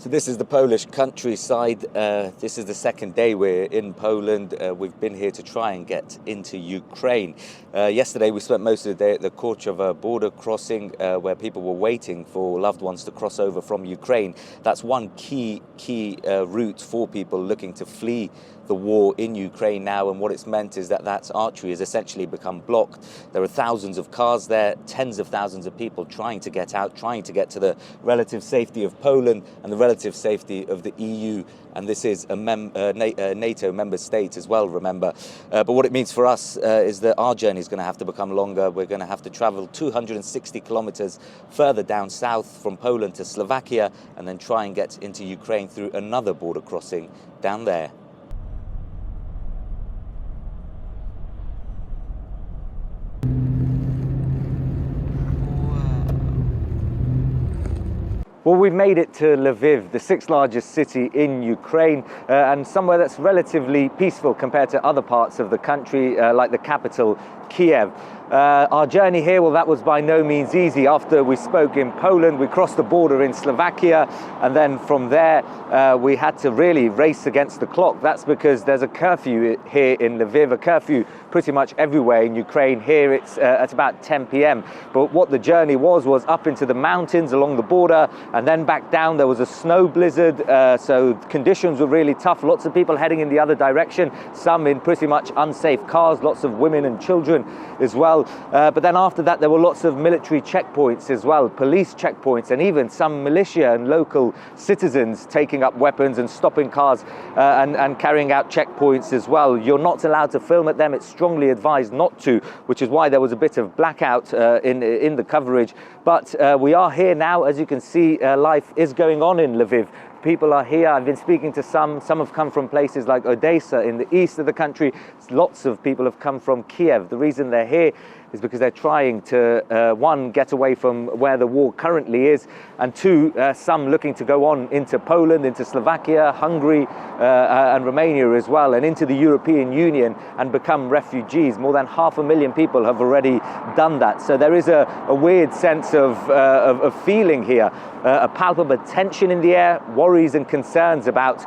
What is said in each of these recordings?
So this is the Polish countryside. This is the second day we're in Poland. We've been here to try and get into Ukraine. Yesterday we spent most of the day at the Korchovo border crossing where people were waiting for loved ones to cross over from Ukraine. That's one key route for people looking to flee the war in Ukraine now, and what it's meant is that artery has essentially become blocked. There are thousands of cars there, tens of thousands of people trying to get out, trying to get to the relative safety of Poland and the relative safety of the EU, and this is a NATO member state as well, remember. But what it means for us is that our journey is going to have to become longer. We're going to have to travel 260 kilometers further down south from Poland to Slovakia and then try and get into Ukraine through another border crossing down there. Well, we've made it to Lviv, the sixth largest city in Ukraine, and somewhere that's relatively peaceful compared to other parts of the country, like the capital, Kiev. Our journey here, well, that was by no means easy. After we spoke in Poland, we crossed the border in Slovakia, and then from there, we had to really race against the clock. That's because there's a curfew here in Lviv, a curfew pretty much everywhere in Ukraine. Here it's at about 10 p.m. But what the journey was up into the mountains along the border, and then back down. There was a snow blizzard, so conditions were really tough. Lots of people heading in the other direction, some in pretty much unsafe cars, lots of women and children as well. But then after that, there were lots of military checkpoints as well, police checkpoints, and even some militia and local citizens taking up weapons and stopping cars and carrying out checkpoints as well. You're not allowed to film at them. It's strongly advised not to, which is why there was a bit of blackout in the coverage. But we are here now. As you can see, life is going on in Lviv. People are here. I've been speaking to some have come from places like Odessa in the east of the country. Lots of people have come from Kiev. The reason they're here is because they're trying to, one, get away from where the war currently is, and two, some looking to go on into Poland, into Slovakia, Hungary, and Romania as well, and into the European Union and become refugees. More than 500,000 people have already done that. So there is a weird sense of feeling here, a palpable tension in the air, worries and concerns about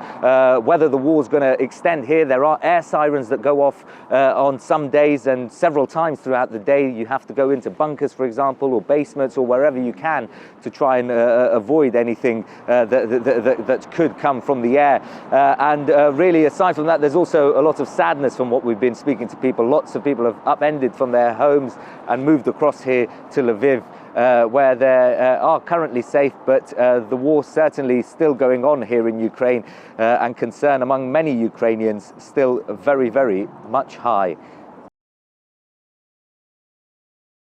whether the war is going to extend here. There are air sirens that go off on some days, and several times throughout the day you have to go into bunkers, for example, or basements, or wherever you can to try and avoid anything that could come from the air. And really, aside from that, there's also a lot of sadness from what we've been speaking to people. Lots of people have upended from their homes and moved across here to Lviv, where they are currently safe, but the war certainly still going on here in Ukraine, and concern among many Ukrainians still very, very much high.